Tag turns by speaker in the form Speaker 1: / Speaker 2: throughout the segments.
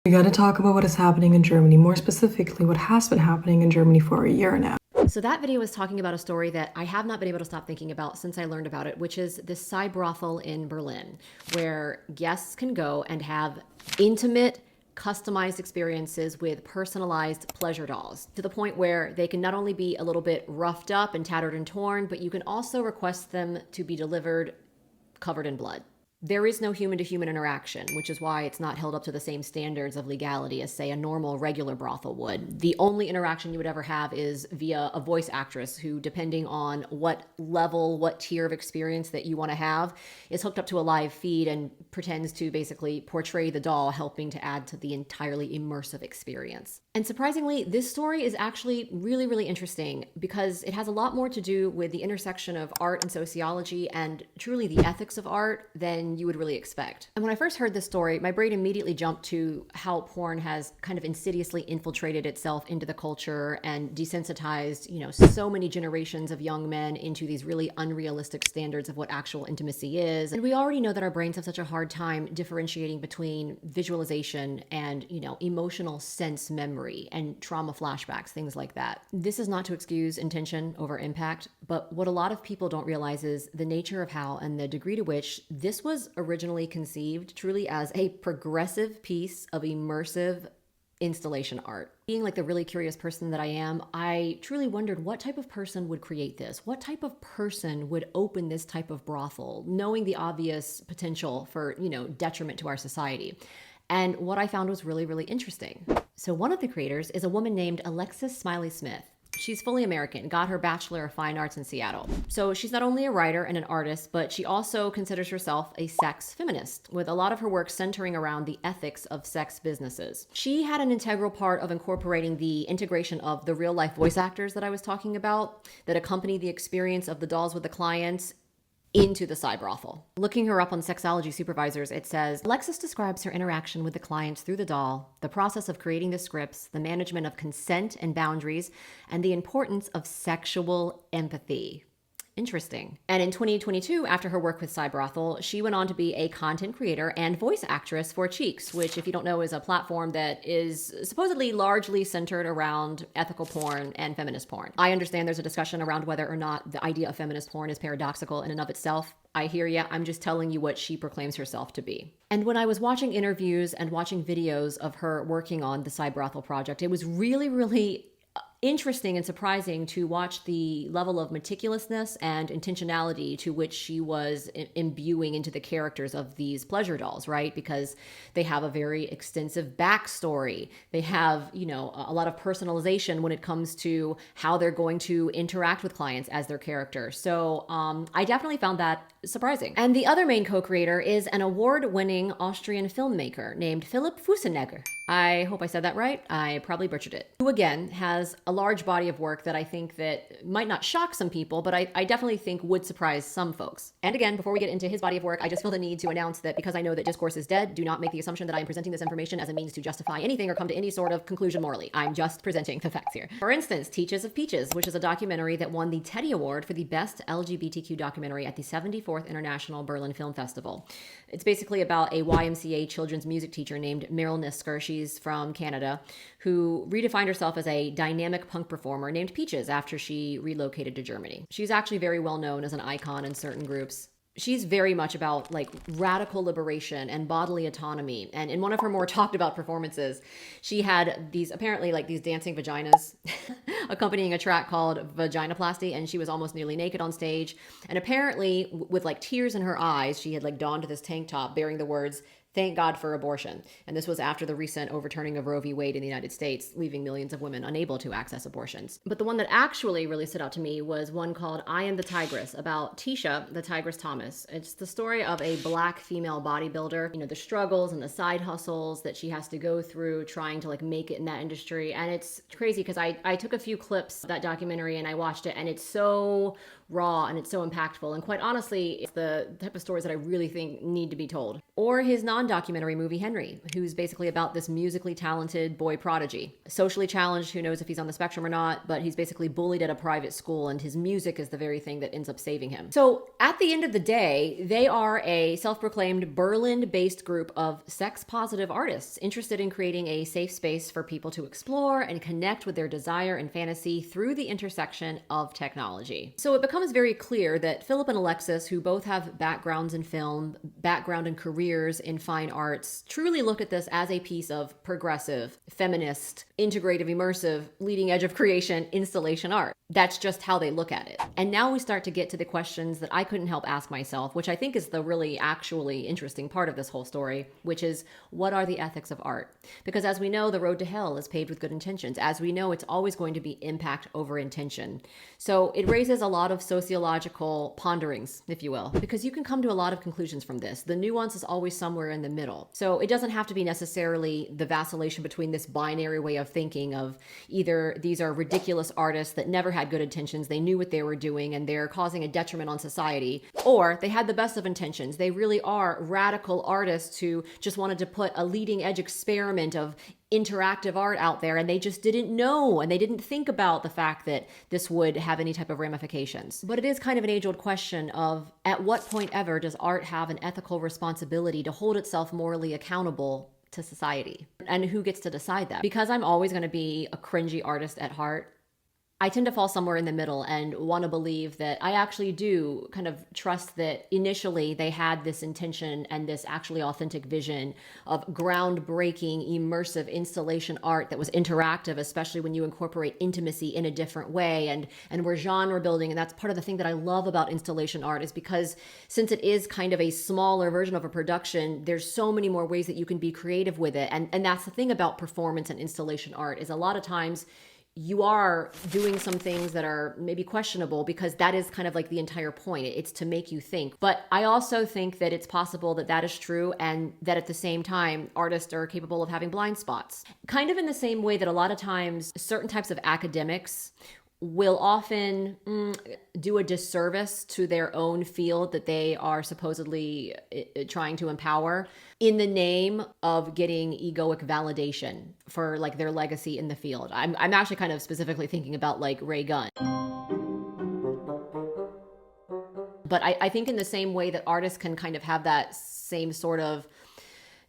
Speaker 1: We gotta talk about what is happening in Germany, more specifically, what has been happening in Germany for a year now.
Speaker 2: So that video was talking about a story that I have not been able to stop thinking about since I learned about it, which is the Cybrothel in Berlin, where guests can go and have intimate, customized experiences with personalized pleasure dolls, to the point where they can not only be a little bit roughed up and tattered and torn, but you can also request them to be delivered covered in blood. There is no human-to-human interaction, which is why it's not held up to the same standards of legality as, say, a normal, regular brothel would. The only interaction you would ever have is via a voice actress who, depending on what level, what tier of experience that you want to have, is hooked up to a live feed and pretends to basically portray the doll, helping to add to the entirely immersive experience. And surprisingly, this story is actually really, really interesting because it has a lot more to do with the intersection of art and sociology and truly the ethics of art than you would really expect. And when I first heard this story, my brain immediately jumped to how porn has kind of insidiously infiltrated itself into the culture and desensitized, so many generations of young men into these really unrealistic standards of what actual intimacy is. And we already know that our brains have such a hard time differentiating between visualization and, emotional sense memory and trauma flashbacks, things like that. This is not to excuse intention over impact, but what a lot of people don't realize is the nature of how and the degree to which this was originally conceived truly as a progressive piece of immersive installation art. Being like the really curious person that I am, I truly wondered what type of person would create this? What type of person would open this type of brothel, knowing the obvious potential for, detriment to our society? And what I found was really, really interesting. So one of the creators is a woman named Alexis Smiley Smith. She's fully American, got her Bachelor of Fine Arts in Seattle. So she's not only a writer and an artist, but she also considers herself a sex feminist, with a lot of her work centering around the ethics of sex businesses. She had an integral part of incorporating the integration of the real life voice actors that I was talking about, that accompany the experience of the dolls with the clients, into the Cybrothel. Looking her up on Sexology Supervisors, it says, Alexis describes her interaction with the clients through the doll, the process of creating the scripts, the management of consent and boundaries, and the importance of sexual empathy. Interesting. And in 2022, after her work with Cybrothel, she went on to be a content creator and voice actress for Cheeks, which, if you don't know, is a platform that is supposedly largely centered around ethical porn and feminist porn. I understand there's a discussion around whether or not the idea of feminist porn is paradoxical in and of itself. I hear ya. I'm just telling you what she proclaims herself to be. And when I was watching interviews and watching videos of her working on the Cybrothel project, it was really, really interesting and surprising to watch the level of meticulousness and intentionality to which she was imbuing into the characters of these pleasure dolls, right? Because they have a very extensive backstory. They have, a lot of personalization when it comes to how they're going to interact with clients as their character. So I definitely found that surprising. And the other main co-creator is an award-winning Austrian filmmaker named Philipp Fussenegger. I hope I said that right. I probably butchered it. Who again has a large body of work that I think that might not shock some people, but I definitely think would surprise some folks. And again, before we get into his body of work, I just feel the need to announce that because I know that discourse is dead, do not make the assumption that I am presenting this information as a means to justify anything or come to any sort of conclusion morally. I'm just presenting the facts here. For instance, Teaches of Peaches, which is a documentary that won the Teddy Award for the best LGBTQ documentary at the 74th International Berlin Film Festival. It's basically about a YMCA children's music teacher named Meryl Nisker. She's from Canada, who redefined herself as a dynamic punk performer named Peaches after she relocated to Germany. She's actually very well known as an icon in certain groups. She's very much about radical liberation and bodily autonomy. And in one of her more talked about performances, she had these apparently these dancing vaginas accompanying a track called Vaginoplasty. And she was almost nearly naked on stage. And apparently with tears in her eyes, she had donned this tank top bearing the words, "Thank God for abortion." And this was after the recent overturning of Roe v. Wade in the United States, leaving millions of women unable to access abortions. But the one that actually really stood out to me was one called I Am the Tigress, about Tisha, the Tigress Thomas. It's the story of a Black female bodybuilder, the struggles and the side hustles that she has to go through trying to make it in that industry. And it's crazy because I took a few clips of that documentary and I watched it, and it's so raw and it's so impactful. And quite honestly, it's the type of stories that I really think need to be told. Or his non-documentary movie Henry, who's basically about this musically talented boy prodigy. Socially challenged, who knows if he's on the spectrum or not, but he's basically bullied at a private school, and his music is the very thing that ends up saving him. So at the end of the day, they are a self-proclaimed Berlin-based group of sex-positive artists interested in creating a safe space for people to explore and connect with their desire and fantasy through the intersection of technology. So it becomes very clear that Philip and Alexis, who both have backgrounds in film, background and careers in fine arts, truly look at this as a piece of progressive, feminist, integrative, immersive, leading edge of creation installation art. That's just how they look at it. And now we start to get to the questions that I couldn't help ask myself, which I think is the really actually interesting part of this whole story, which is, what are the ethics of art? Because as we know, the road to hell is paved with good intentions. As we know, it's always going to be impact over intention. So it raises a lot of sociological ponderings, if you will, because you can come to a lot of conclusions from this. The nuance is always somewhere in the middle. So it doesn't have to be necessarily the vacillation between this binary way of thinking of either these are ridiculous artists that never had good intentions, they knew what they were doing, and they're causing a detriment on society, or they had the best of intentions. They really are radical artists who just wanted to put a leading edge experiment of interactive art out there, and they just didn't know, and they didn't think about the fact that this would have any type of ramifications. But it is kind of an age-old question of, at what point ever does art have an ethical responsibility to hold itself morally accountable to society? And who gets to decide that? Because I'm always going to be a cringy artist at heart, I tend to fall somewhere in the middle and want to believe that I actually do kind of trust that initially they had this intention and this actually authentic vision of groundbreaking, immersive installation art that was interactive, especially when you incorporate intimacy in a different way, and we're genre building. And that's part of the thing that I love about installation art, is because since it is kind of a smaller version of a production, there's so many more ways that you can be creative with it. And that's the thing about performance and installation art, is a lot of times you are doing some things that are maybe questionable, because that is kind of like the entire point. It's to make you think. But I also think that it's possible that that is true, and that at the same time, artists are capable of having blind spots. Kind of in the same way that a lot of times certain types of academics will often do a disservice to their own field that they are supposedly trying to empower in the name of getting egoic validation for like their legacy in the field. I'm actually kind of specifically thinking about like Ray Gunn. But I think in the same way that artists can kind of have that same sort of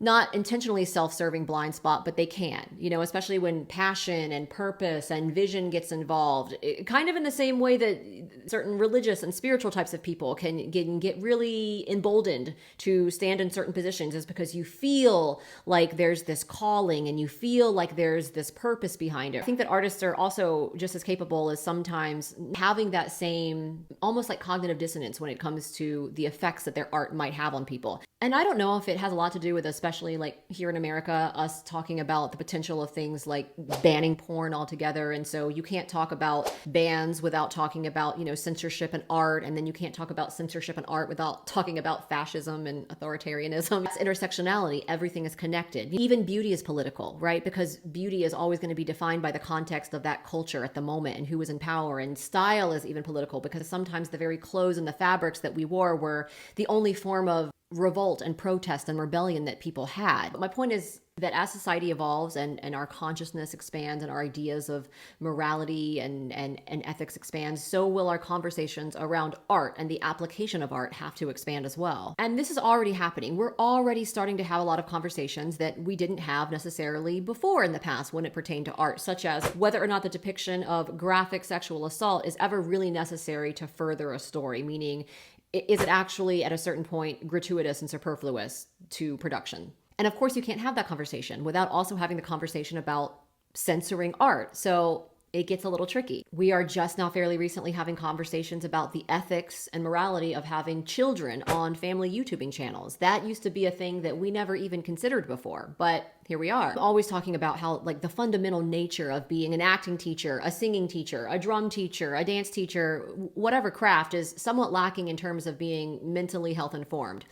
Speaker 2: not intentionally self-serving blind spot, but they can, especially when passion and purpose and vision gets involved. Kind of in the same way that certain religious and spiritual types of people can get really emboldened to stand in certain positions, is because you feel like there's this calling and you feel like there's this purpose behind it. I think that artists are also just as capable as sometimes having that same almost like cognitive dissonance when it comes to the effects that their art might have on people. And I don't know if it has a lot to do with, especially like here in America, us talking about the potential of things like banning porn altogether. And so you can't talk about bans without talking about, censorship and art. And then you can't talk about censorship and art without talking about fascism and authoritarianism. It's intersectionality. Everything is connected. Even beauty is political, right? Because beauty is always going to be defined by the context of that culture at the moment and who is in power. And style is even political, because sometimes the very clothes and the fabrics that we wore were the only form of revolt and protest and rebellion that people had. But my point is that as society evolves and our consciousness expands and our ideas of morality and ethics expands, so will our conversations around art and the application of art have to expand as well. And this is already happening. We're already starting to have a lot of conversations that we didn't have necessarily before in the past when it pertained to art, such as whether or not the depiction of graphic sexual assault is ever really necessary to further a story, meaning, is it actually at a certain point gratuitous and superfluous to production? And of course, you can't have that conversation without also having the conversation about censoring art. So it gets a little tricky. We are just now fairly recently having conversations about the ethics and morality of having children on family YouTubing channels. That used to be a thing that we never even considered before, but here we are. I'm always talking about how like the fundamental nature of being an acting teacher, a singing teacher, a drum teacher, a dance teacher, whatever craft is somewhat lacking in terms of being mentally health informed.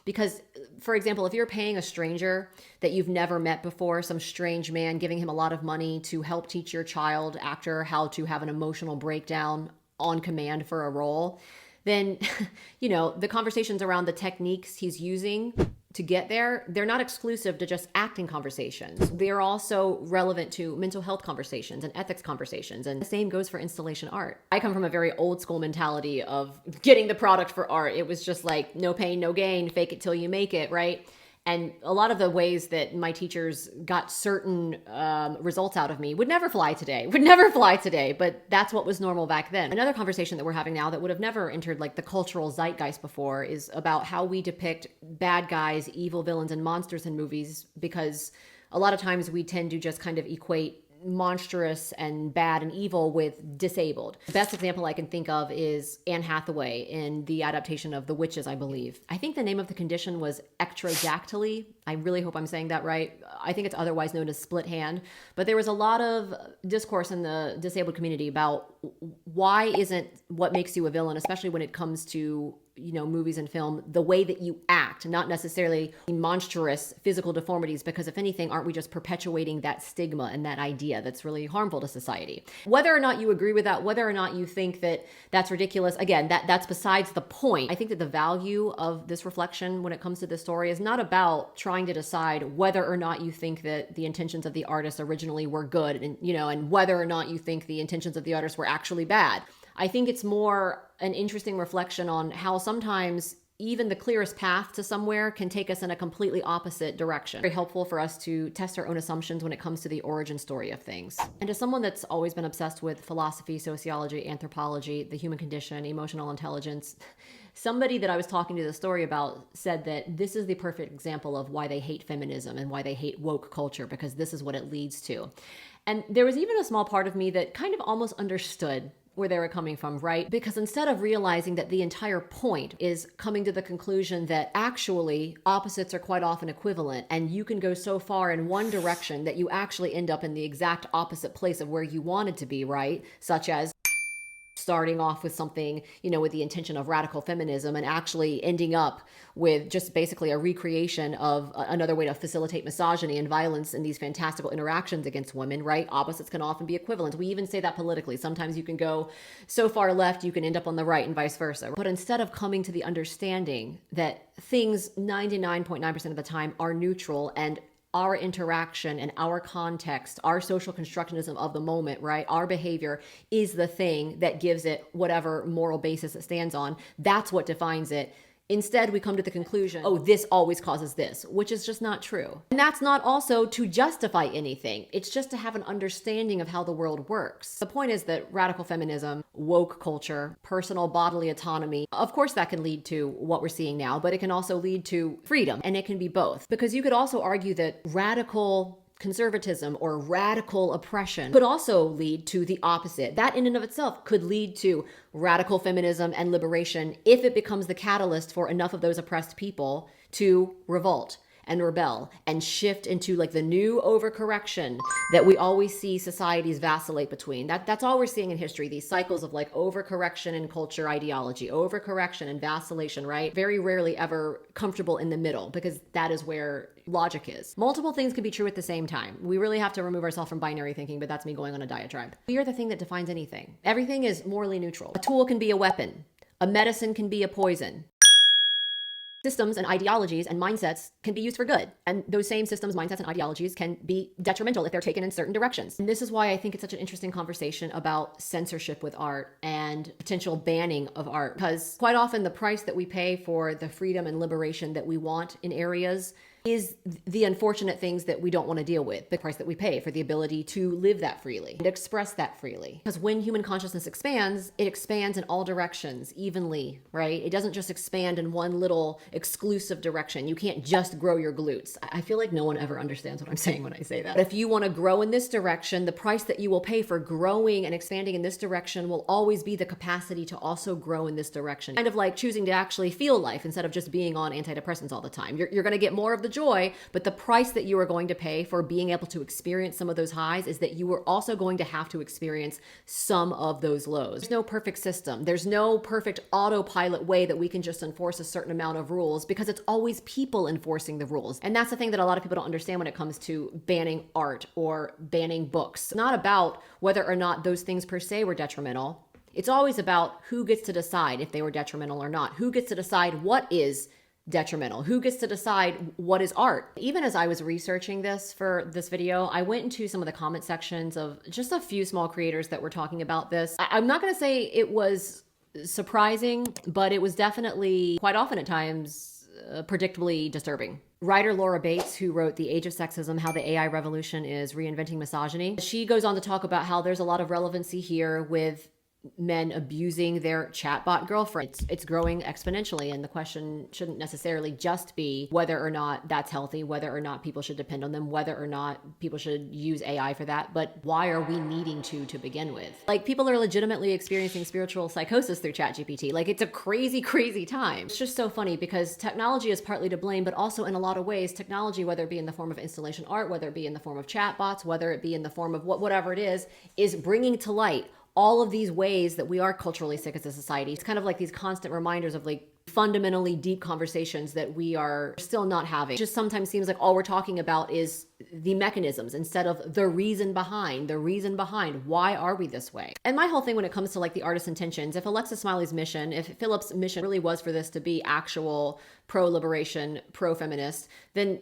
Speaker 2: Because, for example, if you're paying a stranger that you've never met before, some strange man, giving him a lot of money to help teach your child actor how to have an emotional breakdown on command for a role, then, the conversations around the techniques he's using to get there, they're not exclusive to just acting conversations. They're also relevant to mental health conversations and ethics conversations. And the same goes for installation art. I come from a very old school mentality of getting the product for art. It was just like, no pain, no gain, fake it till you make it, right? And a lot of the ways that my teachers got certain results out of me would never fly today, but that's what was normal back then. Another conversation that we're having now that would have never entered like the cultural zeitgeist before is about how we depict bad guys, evil villains, and monsters in movies, because a lot of times we tend to just kind of equate monstrous and bad and evil with disabled. The best example I can think of is Anne Hathaway in the adaptation of The Witches, I believe. I think the name of the condition was ectrodactyly. I really hope I'm saying that right. I think it's otherwise known as split hand. But there was a lot of discourse in the disabled community about why isn't what makes you a villain, especially when it comes to movies and film, the way that you act, not necessarily monstrous physical deformities, because if anything, aren't we just perpetuating that stigma and that idea that's really harmful to society? Whether or not you agree with that, whether or not you think that that's ridiculous, again, that's besides the point. I think that the value of this reflection when it comes to this story is not about trying to decide whether or not you think that the intentions of the artist originally were good and whether or not you think the intentions of the artist were actually bad. I think it's more an interesting reflection on how sometimes even the clearest path to somewhere can take us in a completely opposite direction. Very helpful for us to test our own assumptions when it comes to the origin story of things. And as someone that's always been obsessed with philosophy, sociology, anthropology, the human condition, emotional intelligence, somebody that I was talking to the story about said that this is the perfect example of why they hate feminism and why they hate woke culture, because this is what it leads to. And there was even a small part of me that kind of almost understood where they were coming from, right? Because instead of realizing that the entire point is coming to the conclusion that actually opposites are quite often equivalent, and you can go so far in one direction that you actually end up in the exact opposite place of where you wanted to be, right? Such as starting off with something, with the intention of radical feminism and actually ending up with just basically a recreation of another way to facilitate misogyny and violence in these fantastical interactions against women, right? Opposites can often be equivalent. We even say that politically. Sometimes you can go so far left, you can end up on the right and vice versa. But instead of coming to the understanding that things 99.9% of the time are neutral, and our interaction and our context, our social constructionism of the moment, right? Our behavior is the thing that gives it whatever moral basis it stands on. That's what defines it. Instead, we come to the conclusion, oh, this always causes this, which is just not true. And that's not also to justify anything. It's just to have an understanding of how the world works. The point is that radical feminism, woke culture, personal bodily autonomy, of course that can lead to what we're seeing now, but it can also lead to freedom, and it can be both. Because you could also argue that radical conservatism or radical oppression could also lead to the opposite. That in and of itself could lead to radical feminism and liberation if it becomes the catalyst for enough of those oppressed people to revolt and rebel and shift into like the new overcorrection that we always see societies vacillate between. That's all we're seeing in history, these cycles of like overcorrection and culture ideology, overcorrection and vacillation, right? Very rarely ever comfortable in the middle, because that is where logic is. Multiple things can be true at the same time. We really have to remove ourselves from binary thinking, but that's me going on a diatribe. We are the thing that defines anything. Everything is morally neutral. A tool can be a weapon. A medicine can be a poison. Systems and ideologies and mindsets can be used for good. And those same systems, mindsets, and ideologies can be detrimental if they're taken in certain directions. And this is why I think it's such an interesting conversation about censorship with art and potential banning of art. Because quite often the price that we pay for the freedom and liberation that we want in areas is the unfortunate things that we don't want to deal with, the price that we pay for the ability to live that freely and express that freely. Because when human consciousness expands, it expands in all directions evenly, right? It doesn't just expand in one little exclusive direction. You can't just grow your glutes. I feel like no one ever understands what I'm saying when I say that. But if you want to grow in this direction, the price that you will pay for growing and expanding in this direction will always be the capacity to also grow in this direction. Kind of like choosing to actually feel life instead of just being on antidepressants all the time. You're going to get more of the joy, but the price that you are going to pay for being able to experience some of those highs is that you are also going to have to experience some of those lows. There's no perfect system. There's no perfect autopilot way that we can just enforce a certain amount of rules, because it's always people enforcing the rules. And that's the thing that a lot of people don't understand when it comes to banning art or banning books. It's not about whether or not those things per se were detrimental. It's always about who gets to decide if they were detrimental or not. Who gets to decide what is detrimental? Who gets to decide what is art? Even as I was researching this for this video, I went into some of the comment sections of just a few small creators that were talking about this. I'm not going to say it was surprising, but it was definitely quite often at times predictably disturbing. Writer Laura Bates, who wrote The Age of Sexism, How the AI Revolution is Reinventing Misogyny, she goes on to talk about how there's a lot of relevancy here with men abusing their chatbot girlfriends. It's growing exponentially, and the question shouldn't necessarily just be whether or not that's healthy, whether or not people should depend on them, whether or not people should use AI for that, but why are we needing to begin with? Like, people are legitimately experiencing spiritual psychosis through ChatGPT. Like, it's a crazy, crazy time. It's just so funny because technology is partly to blame, but also in a lot of ways, technology, whether it be in the form of installation art, whether it be in the form of chatbots, whether it be in the form of whatever it is bringing to light all of these ways that we are culturally sick as a society. It's kind of like these constant reminders of like fundamentally deep conversations that we are still not having. It just sometimes seems like all we're talking about is the mechanisms instead of the reason behind why are we this way. And my whole thing when it comes to like the artist's intentions, if Alexis Smiley's mission, if Philip's mission really was for this to be actual pro-liberation, pro-feminist, then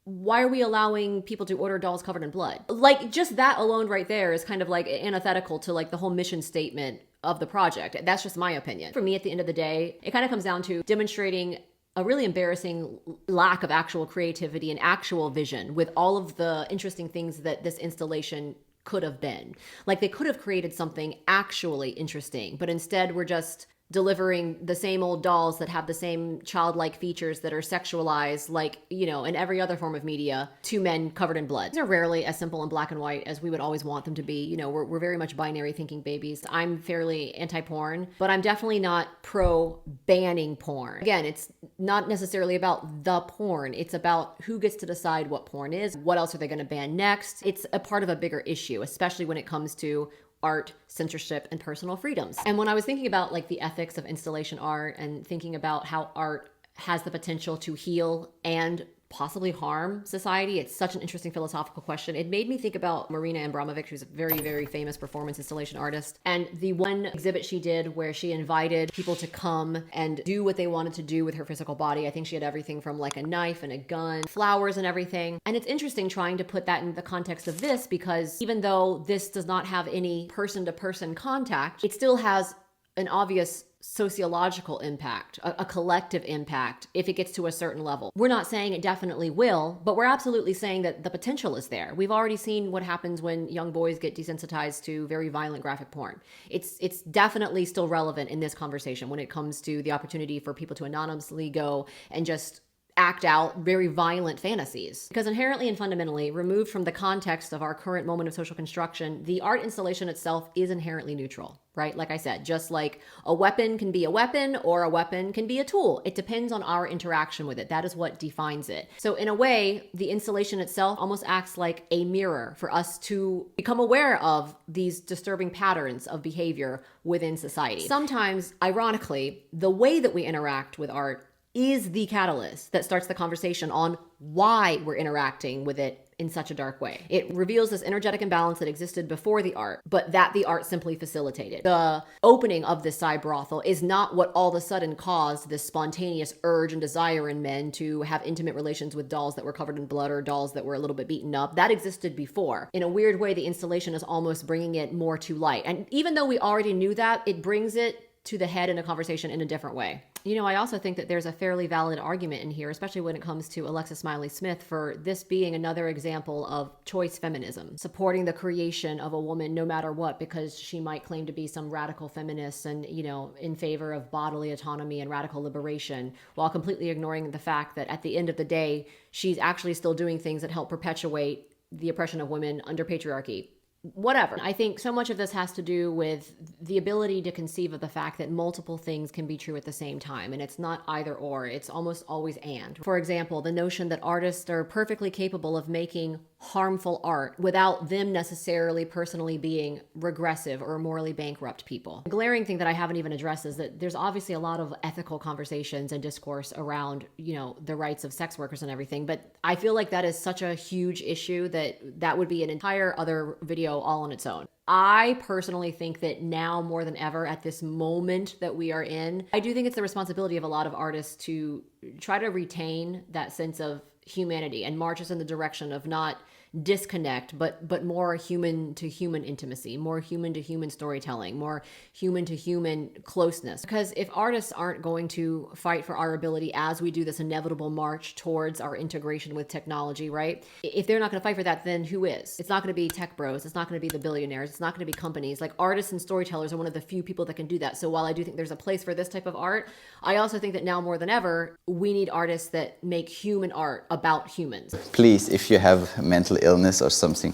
Speaker 2: why are we allowing people to order dolls covered in blood? Like, just that alone right there is kind of like antithetical to like the whole mission statement of the project. That's just my opinion. For me, at the end of the day, it kind of comes down to demonstrating a really embarrassing lack of actual creativity and actual vision with all of the interesting things that this installation could have been. Like, they could have created something actually interesting, but instead we're just delivering the same old dolls that have the same childlike features that are sexualized, like, you know, in every other form of media, to men covered in blood. These are rarely as simple and black and white as we would always want them to be. You know, we're very much binary thinking babies. I'm fairly anti-porn, but I'm definitely not pro-banning porn. Again, it's not necessarily about the porn. It's about who gets to decide what porn is. What else are they going to ban next? It's a part of a bigger issue, especially when it comes to art, censorship, and personal freedoms. And when I was thinking about like the ethics of installation art and thinking about how art has the potential to heal and possibly harm society, it's such an interesting philosophical question. It made me think about Marina Abramovic, who's a very, very famous performance installation artist. And the one exhibit she did where she invited people to come and do what they wanted to do with her physical body. I think she had everything from like a knife and a gun, flowers and everything. And it's interesting trying to put that in the context of this, because even though this does not have any person-to-person contact, it still has an obvious sociological impact, a collective impact if it gets to a certain level. We're not saying it definitely will, but we're absolutely saying that the potential is there. We've already seen what happens when young boys get desensitized to very violent graphic porn. It's definitely still relevant in this conversation when it comes to the opportunity for people to anonymously go and just act out very violent fantasies. Because inherently and fundamentally, removed from the context of our current moment of social construction, the art installation itself is inherently neutral, right? Like I said, just like a weapon can be a weapon or a weapon can be a tool. It depends on our interaction with it. That is what defines it. So in a way, the installation itself almost acts like a mirror for us to become aware of these disturbing patterns of behavior within society. Sometimes, ironically, the way that we interact with art is the catalyst that starts the conversation on why we're interacting with it in such a dark way. It reveals this energetic imbalance that existed before the art, but that the art simply facilitated. The opening of this Cybrothel is not what all of a sudden caused this spontaneous urge and desire in men to have intimate relations with dolls that were covered in blood or dolls that were a little bit beaten up. That existed before. In a weird way, the installation is almost bringing it more to light. And even though we already knew that, it brings it to the head in a conversation in a different way. You know, I also think that there's a fairly valid argument in here, especially when it comes to Alexis Smiley Smith, for this being another example of choice feminism, supporting the creation of a woman no matter what, because she might claim to be some radical feminist and, you know, in favor of bodily autonomy and radical liberation, while completely ignoring the fact that at the end of the day, she's actually still doing things that help perpetuate the oppression of women under patriarchy. Whatever. I think so much of this has to do with the ability to conceive of the fact that multiple things can be true at the same time, and it's not either or, it's almost always and. For example, the notion that artists are perfectly capable of making harmful art without them necessarily personally being regressive or morally bankrupt people. The glaring thing that I haven't even addressed is that there's obviously a lot of ethical conversations and discourse around, the rights of sex workers and everything, but I feel like that is such a huge issue that would be an entire other video all on its own. I personally think that now more than ever at this moment that we are in, I do think it's the responsibility of a lot of artists to try to retain that sense of humanity and march us in the direction of not disconnect, but more human to human intimacy, more human to human storytelling, more human to human closeness. Because if artists aren't going to fight for our ability as we do this inevitable march towards our integration with technology, right? If they're not going to fight for that, then who is? It's not going to be tech bros. It's not going to be the billionaires. It's not going to be companies. Like, artists and storytellers are one of the few people that can do that. So while I do think there's a place for this type of art, I also think that now more than ever, we need artists that make human art about humans.
Speaker 3: Please, if you have mental illness or something,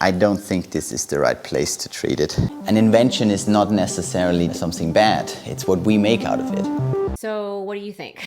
Speaker 3: I don't think this is the right place to treat it. An invention is not necessarily something bad. It's what we make out of it.
Speaker 2: So what do you think?